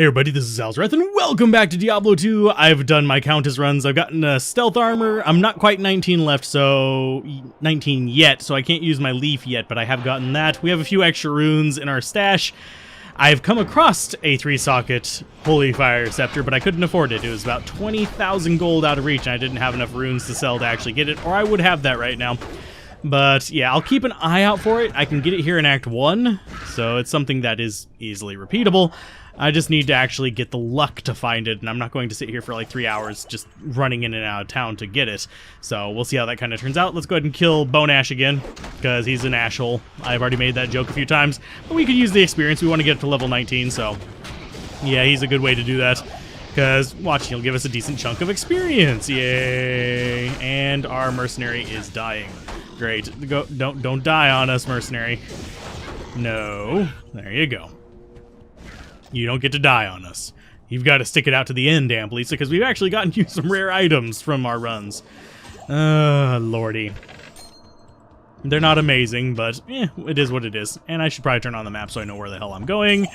Hey everybody, this is Alzorath, and welcome back to Diablo 2. I've done my Countess runs. I've gotten a stealth armor. I'm not quite 19 left, so 19 yet, so I can't use my leaf yet, but I have gotten that. We have a few extra runes in our stash. I've come across a 3-socket Holy Fire Scepter, but I couldn't afford it. It was about 20,000 gold out of reach, and I didn't have enough runes to sell to actually get it, or I would have that right now. But yeah, I'll keep an eye out for it. I can get it here in Act 1, so it's something that is easily repeatable. I just need to actually get the luck to find it, and I'm not going to sit here for like 3 hours just running in and out of town to get it. So we'll see how that kind of turns out. Let's go ahead and kill Bone Ash again, because he's an ashhole. I've already made that joke a few times, but we could use the experience. We want to get it to level 19, so yeah, he's a good way to do that. Because, watch, he'll give us a decent chunk of experience. Yay! And our mercenary is dying. Great. Don't die on us, mercenary. No. There you go. You don't get to die on us. You've got to stick it out to the end, Aunt Lisa, because we've actually gotten you some rare items from our runs. Lordy. They're not amazing, but it is what it is. And I should probably turn on the map so I know where the hell I'm going.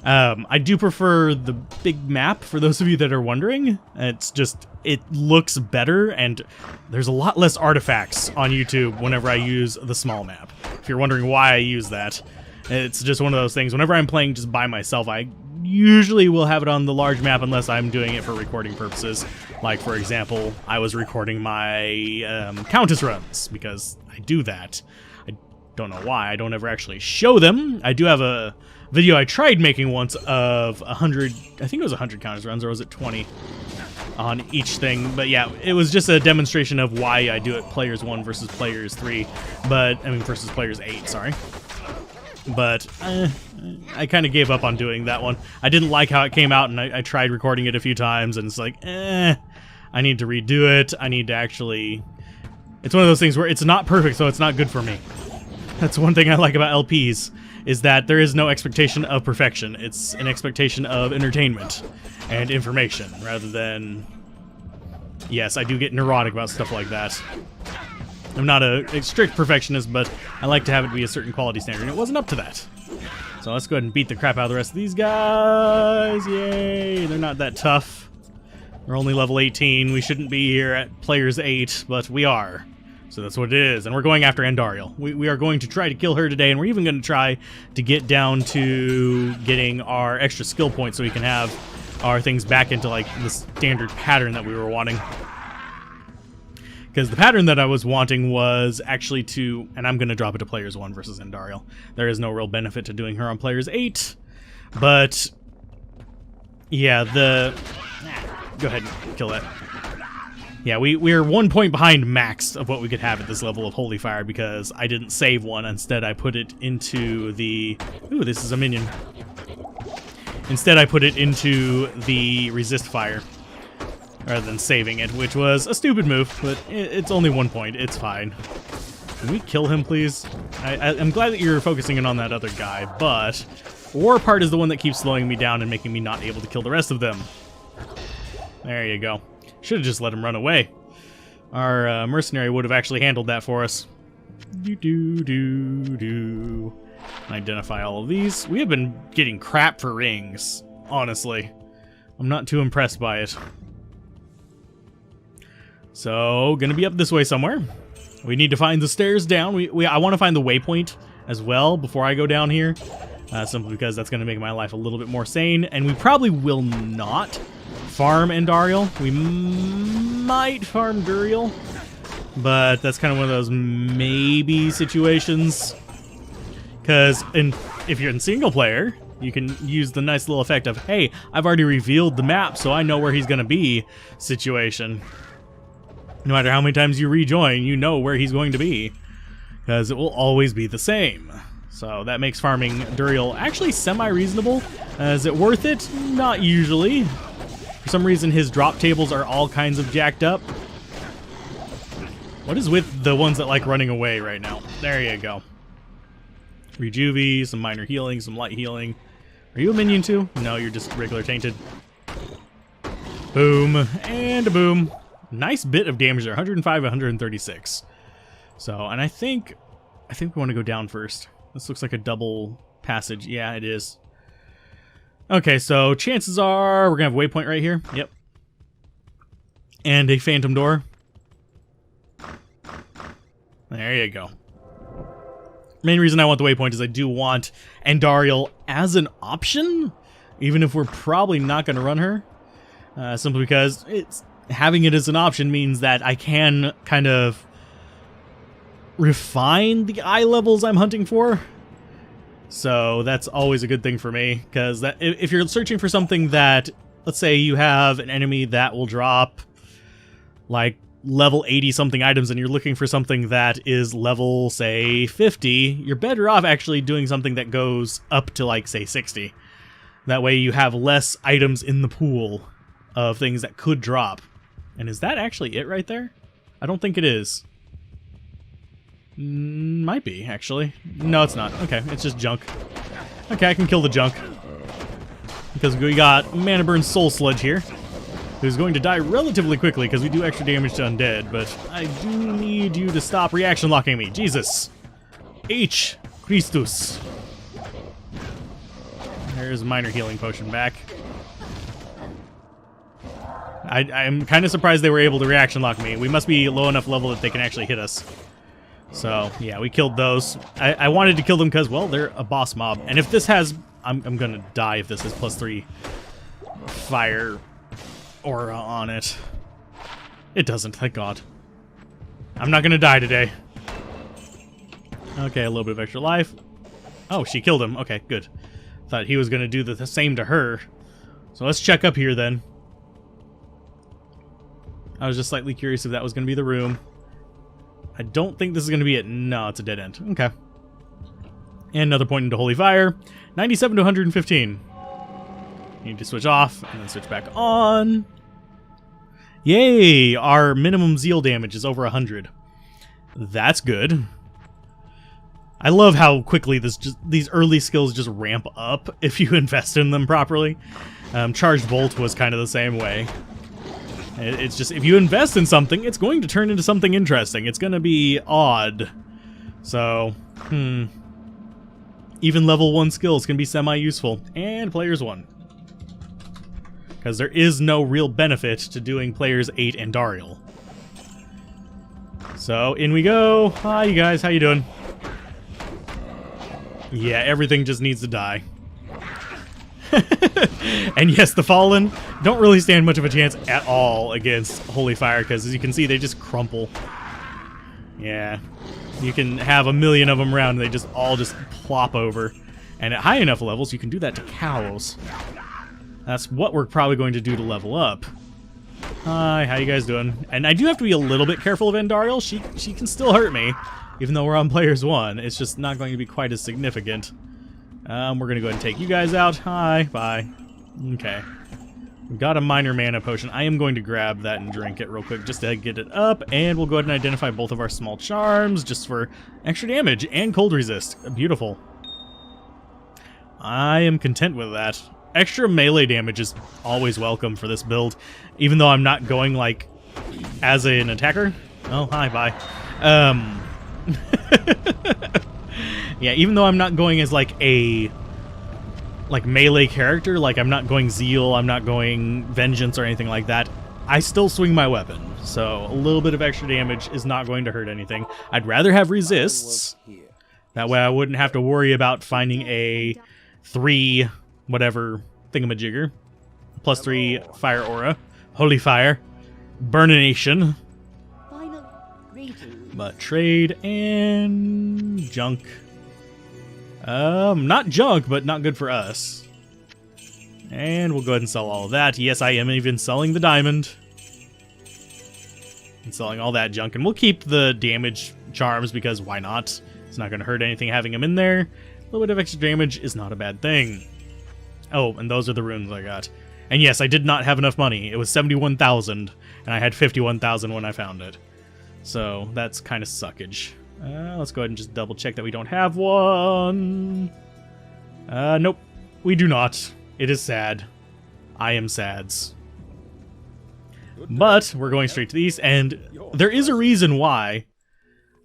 I do prefer the big map, for those of you that are wondering. It's just, it looks better, and there's a lot less artifacts on YouTube whenever I use the small map. If you're wondering why I use that, it's just one of those things. Whenever I'm playing just by myself, I usually will have it on the large map unless I'm doing it for recording purposes. Like, for example, I was recording my Countess runs, because I do that. I don't know why. I don't ever actually show them. I do have a video I tried making once of 100, I think it was 100 Countess runs, or was it 20 on each thing? But yeah, it was just a demonstration of why I do it players 1 versus players 3, but, I mean, versus players 8, sorry. But I kind of gave up on doing that one. I didn't like how it came out, and I tried recording it a few times, and it's like, I need to redo it. I need to actually... It's one of those things where it's not perfect, so it's not good for me. That's one thing I like about LPs, is that there is no expectation of perfection. It's an expectation of entertainment and information, rather than... Yes, I do get neurotic about stuff like that. I'm not a strict perfectionist, but I like to have it be a certain quality standard, and it wasn't up to that. So let's go ahead and beat the crap out of the rest of these guys. Yay! They're not that tough. They're only level 18. We shouldn't be here at players 8, but we are. So that's what it is, and we're going after Andariel. We are going to try to kill her today, and we're even going to try to get down to getting our extra skill points so we can have our things back into like the standard pattern that we were wanting. Because the pattern that I was wanting was actually to, and I'm going to drop it to players 1 versus Andariel. There is no real benefit to doing her on players 8, but yeah, go ahead and kill that. Yeah, we're 1 point behind max of what we could have at this level of Holy Fire, because I didn't save one. Instead, I put it into the... Ooh, this is a minion. Instead, I put it into the Resist Fire, rather than saving it, which was a stupid move, but it's only 1 point. It's fine. Can we kill him, please? I'm glad that you're focusing in on that other guy, but War Part is the one that keeps slowing me down and making me not able to kill the rest of them. There you go. Should have just let him run away. Our mercenary would have actually handled that for us. Identify all of these. We have been getting crap for rings, honestly. I'm not too impressed by it. So, gonna be up this way somewhere. We need to find the stairs down. I want to find the waypoint as well before I go down here. Simply because that's gonna make my life a little bit more sane. And we probably will not farm Andariel. We might farm Duriel, but that's kind of one of those maybe situations. Because if you're in single player, you can use the nice little effect of, hey, I've already revealed the map, so I know where he's gonna be situation. No matter how many times you rejoin, you know where he's going to be, because it will always be the same. So that makes farming Duriel actually semi-reasonable. Is it worth it? Not usually. For some reason, his drop tables are all kinds of jacked up. What is with the ones that like running away right now? There you go. Rejuvie, some minor healing, some light healing. Are you a minion too? No, you're just regular tainted. Boom, and a boom. Nice bit of damage there, 105, 136. So, and I think we want to go down first. This looks like a double passage. Yeah, it is. Okay, so chances are we're going to have a waypoint right here. Yep. And a phantom door. There you go. Main reason I want the waypoint is I do want Andariel as an option, even if we're probably not going to run her. Simply because having it as an option means that I can kind of refine the eye levels I'm hunting for. So that's always a good thing for me, because if you're searching for something that, let's say you have an enemy that will drop like level 80 something items and you're looking for something that is level, say, 50, you're better off actually doing something that goes up to like, say, 60. That way you have less items in the pool of things that could drop. And is that actually it right there? I don't think it is. Might be, actually. No, it's not. Okay, it's just junk. Okay, I can kill the junk. Because we got Mana Burn Soul Sludge here, who's going to die relatively quickly because we do extra damage to undead, but I do need you to stop reaction locking me. Jesus. H. Christus. There's a minor healing potion back. I'm kind of surprised they were able to reaction lock me. We must be low enough level that they can actually hit us. So, yeah, we killed those. I wanted to kill them because, well, they're a boss mob. And if this has... I'm gonna die if this has +3 fire aura on it. It doesn't, thank God. I'm not gonna die today. Okay, a little bit of extra life. Oh, she killed him. Okay, good. Thought he was gonna do the same to her. So let's check up here then. I was just slightly curious if that was gonna be the room. I don't think this is gonna be it. No, it's a dead end. Okay. And another point into Holy Fire. 97 to 115. Need to switch off and then switch back on. Yay! Our minimum zeal damage is over 100. That's good. I love how quickly these early skills just ramp up if you invest in them properly. Charged Bolt was kind of the same way. It's just, if you invest in something, it's going to turn into something interesting. It's going to be odd. So, even level 1 skills can be semi-useful. And players 1. Because there is no real benefit to doing players 8 and Dariel. So, in we go. Hi, you guys. How you doing? Yeah, everything just needs to die. And yes, the Fallen don't really stand much of a chance at all against Holy Fire, because as you can see, they just crumple. Yeah. You can have a million of them around and they just all just plop over. And at high enough levels, you can do that to cows. That's what we're probably going to do to level up. Hi, how you guys doing? And I do have to be a little bit careful of Andariel. She can still hurt me, even though we're on players 1. It's just not going to be quite as significant. We're going to go ahead and take you guys out. Hi, bye. Okay. We've got a minor mana potion. I am going to grab that and drink it real quick just to get it up. And we'll go ahead and identify both of our small charms just for extra damage and cold resist. Beautiful. I am content with that. Extra melee damage is always welcome for this build, even though I'm not going, like, as an attacker. Oh, hi, bye. Yeah, even though I'm not going as, like, a melee character, like, I'm not going Zeal, I'm not going Vengeance or anything like that, I still swing my weapon. So, a little bit of extra damage is not going to hurt anything. I'd rather have resists. That way I wouldn't have to worry about finding a 3... whatever thingamajigger. +3 fire aura. Holy Fire. Burnination. But trade and junk. Not junk, but not good for us. And we'll go ahead and sell all of that. Yes, I am even selling the diamond. And selling all that junk. And we'll keep the damage charms because why not? It's not going to hurt anything having them in there. A little bit of extra damage is not a bad thing. Oh, and those are the runes I got. And yes, I did not have enough money. It was 71,000, and I had 51,000 when I found it. So, that's kind of suckage. Let's go ahead and just double check that we don't have one. Nope. We do not. It is sad. I am sads. But, we're going straight to the east, and there is a reason why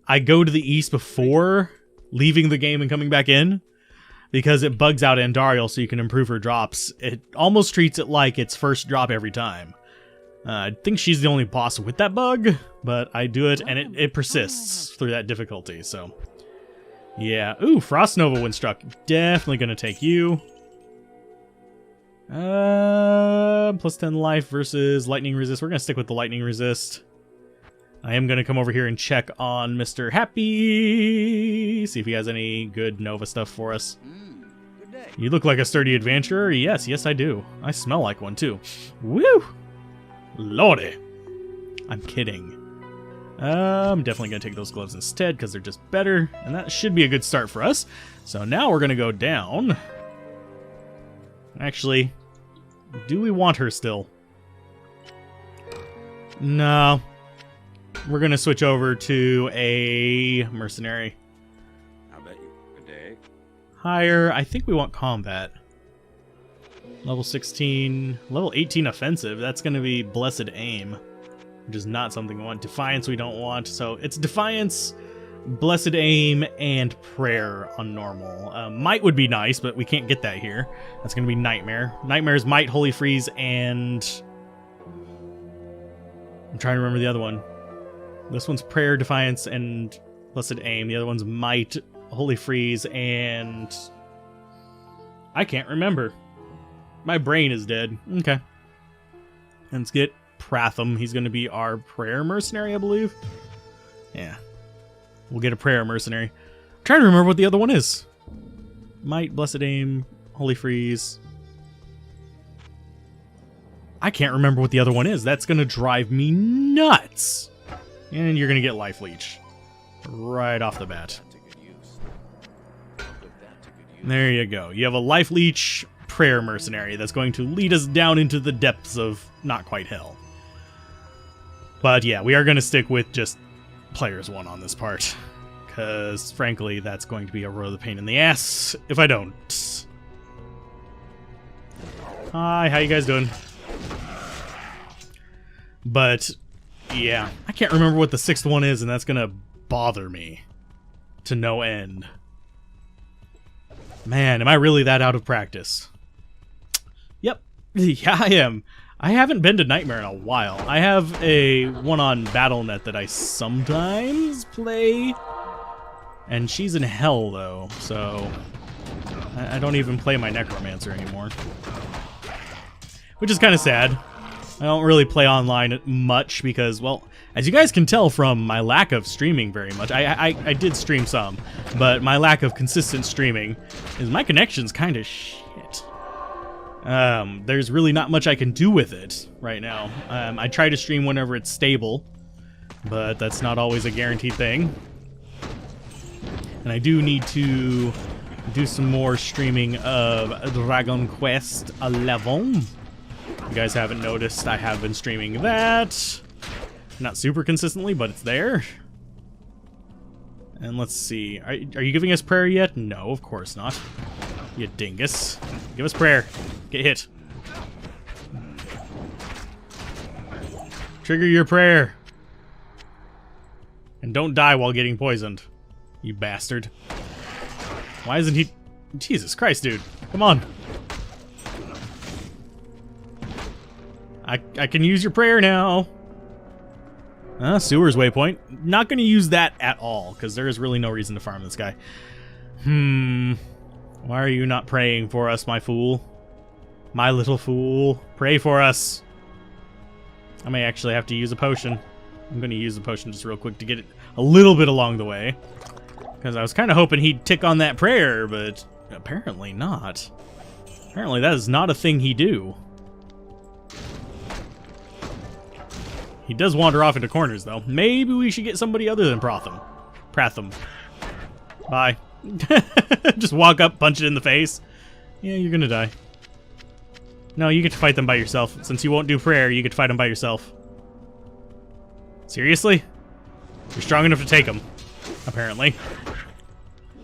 I go to the east before leaving the game and coming back in. because it bugs out Andariel so you can improve her drops. It almost treats it like its first drop every time. I think she's the only boss with that bug, but I do it and it persists through that difficulty, so... Yeah. Ooh, Frost Nova Windstruck. Definitely gonna take you. Plus 10 life versus lightning resist. We're gonna stick with the lightning resist. I am gonna come over here and check on Mr. Happy. See if he has any good Nova stuff for us. Good day. You look like a sturdy adventurer. Yes, I do. I smell like one too. Woo! Lordy. I'm kidding. I'm definitely going to take those gloves instead because they're just better, and that should be a good start for us. So now we're going to go down. Actually, do we want her still? No. We're going to switch over to a mercenary. How about you? Good day. Higher. I think we want combat. Level 16, level 18 offensive. That's going to be Blessed Aim, which is not something we want. Defiance we don't want. So it's Defiance, Blessed Aim, and Prayer on normal. Might would be nice, but we can't get that here. That's going to be Nightmare. Nightmare's Might, Holy Freeze, and... I'm trying to remember the other one. This one's Prayer, Defiance, and Blessed Aim. The other one's Might, Holy Freeze, and... I can't remember. My brain is dead. Okay. Let's get Pratham. He's going to be our prayer mercenary, I believe. Yeah. We'll get a prayer mercenary. I'm trying to remember what the other one is. Might, Blessed Aim, Holy Freeze. I can't remember what the other one is. That's going to drive me nuts. And you're going to get Life Leech. Right off the bat. There you go. You have a Life Leech prayer mercenary that's going to lead us down into the depths of not quite hell. But yeah, we are going to stick with just players one on this part, because frankly that's going to be a royal pain in the ass if I don't. Hi, how you guys doing? But yeah, I can't remember what the sixth one is, and that's going to bother me to no end. Man, am I really that out of practice? Yep. Yeah, I am. I haven't been to Nightmare in a while. I have a one on Battlenet that I sometimes play. And she's in hell, though, so... I don't even play my Necromancer anymore. Which is kind of sad. I don't really play online much because, well, as you guys can tell from my lack of streaming very much, I did stream some, but my lack of consistent streaming is my connection's kind of shit. There's really not much I can do with it right now. I try to stream whenever it's stable, but that's not always a guaranteed thing. And I do need to do some more streaming of Dragon Quest 11. If you guys haven't noticed, I have been streaming that. Not super consistently, but it's there. And let's see. Are you giving us prayer yet? No, of course not. You dingus. Give us prayer. Get hit. Trigger your prayer. And don't die while getting poisoned. You bastard. Why isn't he... Jesus Christ, dude. Come on. I can use your prayer now. Sewers waypoint. Not going to use that at all, because there is really no reason to farm this guy. Why are you not praying for us, my fool? My little fool. Pray for us. I may actually have to use a potion. I'm going to use the potion just real quick to get it a little bit along the way. Because I was kind of hoping he'd tick on that prayer, but apparently not. Apparently that is not a thing he do. He does wander off into corners, though. Maybe we should get somebody other than Pratham. Bye. Just walk up, punch it in the face. Yeah, you're gonna die. No, you get to fight them by yourself. Since you won't do prayer, you get to fight them by yourself. Seriously? You're strong enough to take them, apparently.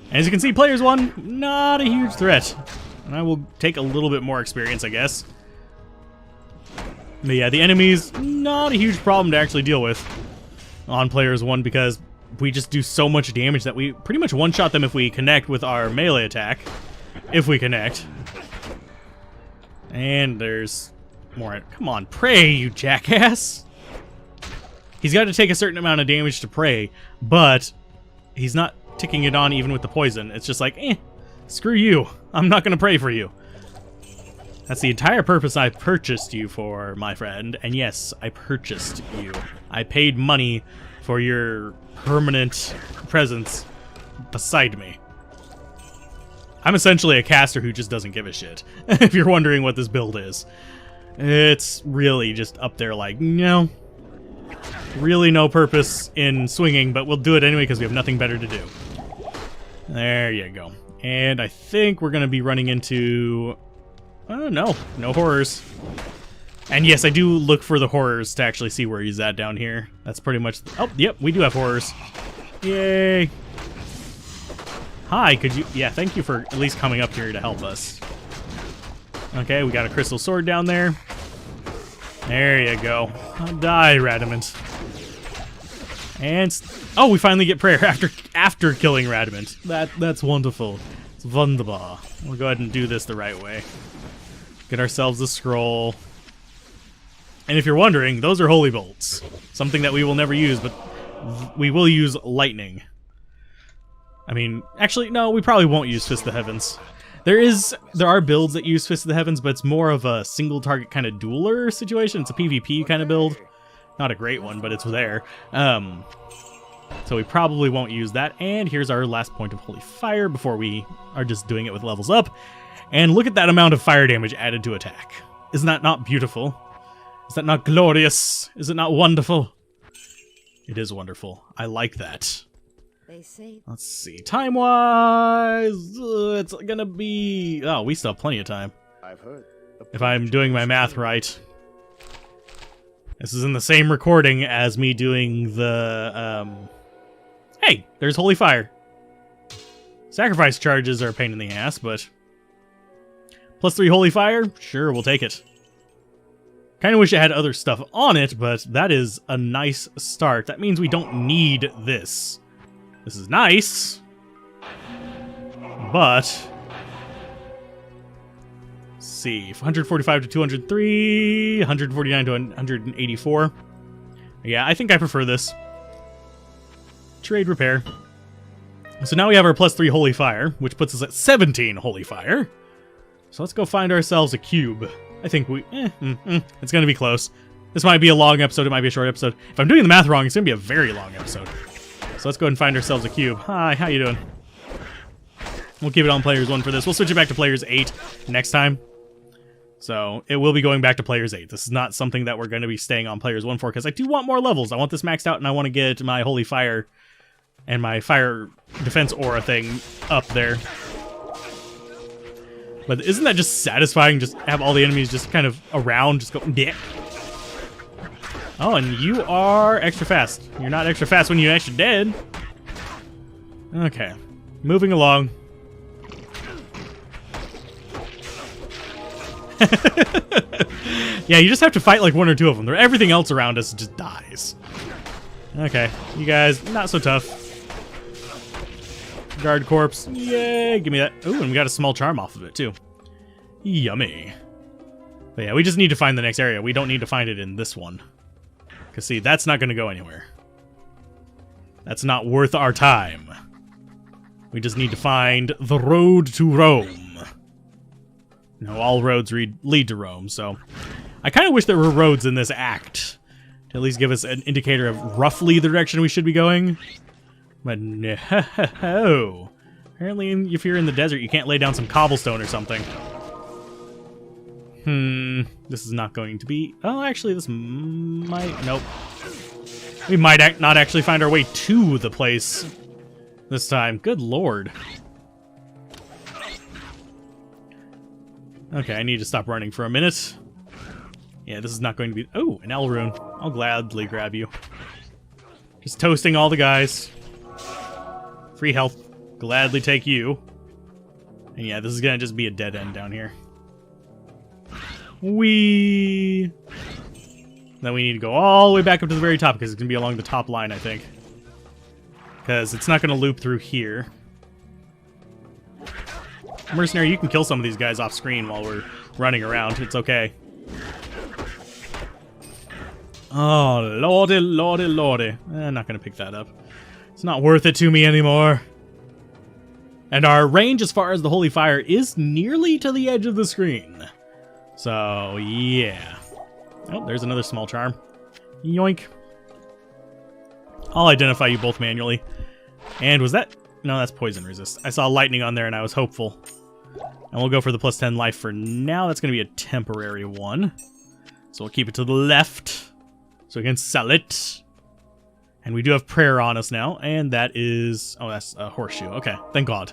And as you can see, players one, not a huge threat. And I will take a little bit more experience, I guess. But yeah, the enemies, not a huge problem to actually deal with on players one, because we just do so much damage that we pretty much one-shot them if we connect with our melee attack. if we connect. And there's more. Come on, pray, you jackass. He's got to take a certain amount of damage to pray, but he's not ticking it on even with the poison. It's just like, screw you. I'm not going to pray for you. That's the entire purpose I purchased you for, my friend. And yes, I purchased you. I paid money for your permanent presence beside me. I'm essentially a caster who just doesn't give a shit. If you're wondering what this build is. It's really just up there like, no. Really no purpose in swinging, but we'll do it anyway because we have nothing better to do. There you go. And I think we're going to be running into... Oh, no horrors. And yes, I do look for the horrors to actually see where he's at down here. That's pretty much... Oh, yep, we do have horrors. Yay. Hi, could you... Yeah, thank you for at least coming up here to help us. Okay, we got a crystal sword down there. There you go. Die, Radamant. And... Oh, we finally get prayer after killing Radamant. That's wonderful. It's wunderbar. We'll go ahead and do this the right way. Get ourselves a scroll. And if you're wondering, those are holy bolts. Something that we will never use, but we will use lightning. I mean, actually, no, we probably won't use Fist of the Heavens. There are builds that use Fist of the Heavens, but it's more of a single target kind of dueler situation. It's a PvP kind of build. Not a great one, but it's there. So we probably won't use that. And here's our last point of Holy Fire before we are just doing it with levels up. And look at that amount of fire damage added to attack. Isn't that not beautiful? Is that not glorious? Is it not wonderful? It is wonderful. I like that. They say... Let's see. Time-wise, it's gonna be... Oh, we still have plenty of time. I've heard. If I'm doing my math right. This is in the same recording as me doing the... Hey, there's Holy Fire. Sacrifice charges are a pain in the ass, but... +3 Holy Fire? Sure, we'll take it. Kind of wish it had other stuff on it, but that is a nice start. That means we don't need this. This is nice. But... Let's see. 145 to 203. 149 to 184. Yeah, I think I prefer this. Trade repair. So now we have our +3 Holy Fire, which puts us at 17 Holy Fire. So let's go find ourselves a cube. I think we... it's going to be close. This might be a long episode, it might be a short episode. If I'm doing the math wrong, it's going to be a very long episode. So let's go ahead and find ourselves a cube. Hi, how you doing? We'll keep it on Players 1 for this. We'll switch it back to Players 8 next time. So it will be going back to Players 8. This is not something that we're going to be staying on Players 1 for, because I do want more levels. I want this maxed out, and I want to get my Holy Fire and my Fire Defense Aura thing up there. But isn't that just satisfying? Just have all the enemies just kind of around, just go, yeah. Oh, and you are extra fast. You're not extra fast when you're actually dead. Okay, moving along. Yeah, you just have to fight like one or two of them. Everything else around us just dies. Okay, you guys, not so tough. Guard corpse, yay, give me that. Ooh, and we got a small charm off of it too. Yummy. But yeah, we just need to find the next area. We don't need to find it in this one. Because see, that's not going to go anywhere. That's not worth our time. We just need to find the road to Rome. No, all roads lead to Rome, so... I kind of wish there were roads in this act. To at least give us an indicator of roughly the direction we should be going. But no. Apparently, if you're in the desert, you can't lay down some cobblestone or something. This is not going to be... Oh, actually, this might... Nope. We might not actually find our way to the place this time. Good lord. Okay, I need to stop running for a minute. Yeah, this is not going to be... Oh, an L rune. I'll gladly grab you. Just toasting all the guys. Free health. Gladly take you. And yeah, this is gonna just be a dead end down here. Whee! Then we need to go all the way back up to the very top, because it's gonna be along the top line, I think. Because it's not gonna loop through here. Mercenary, you can kill some of these guys off screen while we're running around. It's okay. Oh, lordy, lordy, lordy. I'm not going to pick that up. It's not worth it to me anymore. And our range as far as the Holy Fire is nearly to the edge of the screen. So, yeah. Oh, there's another small charm. Yoink. I'll identify you both manually. And was that... No, that's poison resist. I saw lightning on there and I was hopeful. And we'll go for the plus 10 life for now. That's going to be a temporary one. So we'll keep it to the left. So we can sell it. And we do have prayer on us now. And that is... Oh, that's a horseshoe. Okay, thank God.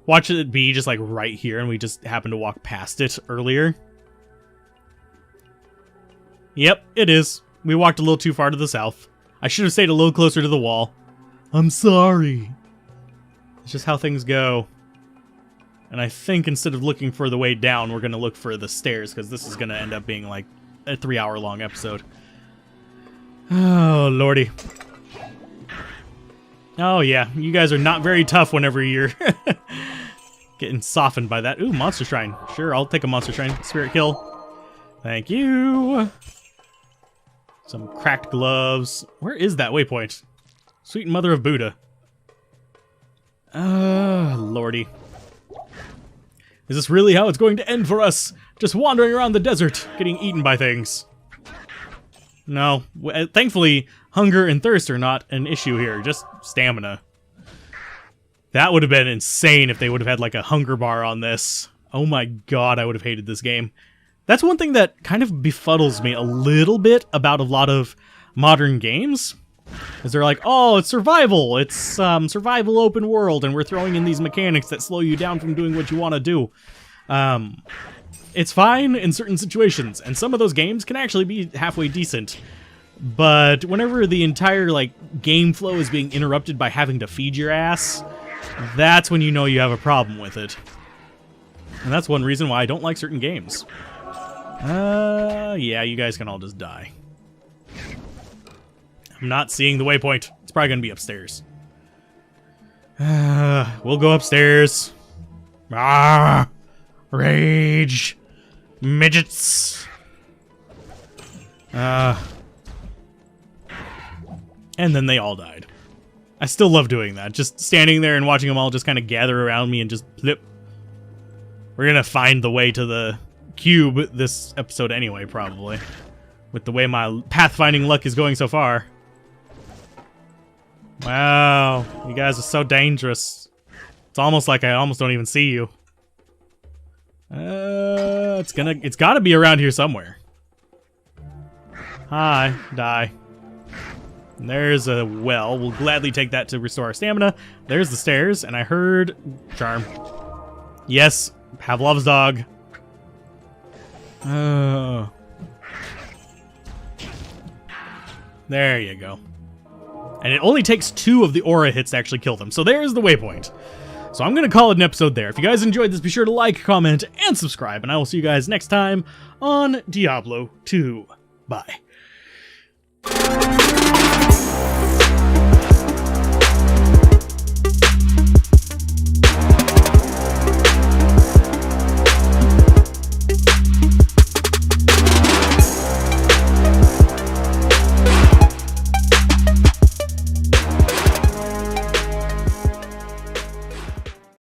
Watch it be just like right here. And we just happened to walk past it earlier. Yep, it is. We walked a little too far to the south. I should have stayed a little closer to the wall. I'm sorry. It's just how things go. And I think instead of looking for the way down, we're going to look for the stairs, because this is going to end up being like a 3-hour-long episode. Oh, lordy. Oh, yeah. You guys are not very tough whenever you're getting softened by that. Ooh, Monster Shrine. Sure, I'll take a Monster Shrine. Spirit kill. Thank you. Some cracked gloves. Where is that waypoint? Sweet Mother of Buddha. Lordy. Is this really how it's going to end for us? Just wandering around the desert, getting eaten by things. No. Thankfully, hunger and thirst are not an issue here. Just stamina. That would have been insane if they would have had like a hunger bar on this. Oh my god, I would have hated this game. That's one thing that kind of befuddles me a little bit about a lot of modern games. Is they're like, oh, it's survival. It's survival open world, and we're throwing in these mechanics that slow you down from doing what you want to do. It's fine in certain situations, and some of those games can actually be halfway decent. But whenever the entire like game flow is being interrupted by having to feed your ass, that's when you know you have a problem with it. And that's one reason why I don't like certain games. Yeah, you guys can all just die. I'm not seeing the waypoint. It's probably gonna be upstairs. We'll go upstairs. Ah, rage, midgets. And then they all died. I still love doing that. Just standing there and watching them all just kind of gather around me and just flip. We're gonna find the way to the cube this episode anyway, probably. With the way my pathfinding luck is going so far. Wow, you guys are so dangerous. It's almost like I almost don't even see you. It's gotta be around here somewhere. Hi, die. And there's a well. We'll gladly take that to restore our stamina. There's the stairs, and I heard charm. Yes, Pavlov's dog. There you go. And it only takes 2 of the aura hits to actually kill them. So there's the waypoint. So I'm going to call it an episode there. If you guys enjoyed this, be sure to like, comment, and subscribe. And I will see you guys next time on Diablo 2. Bye.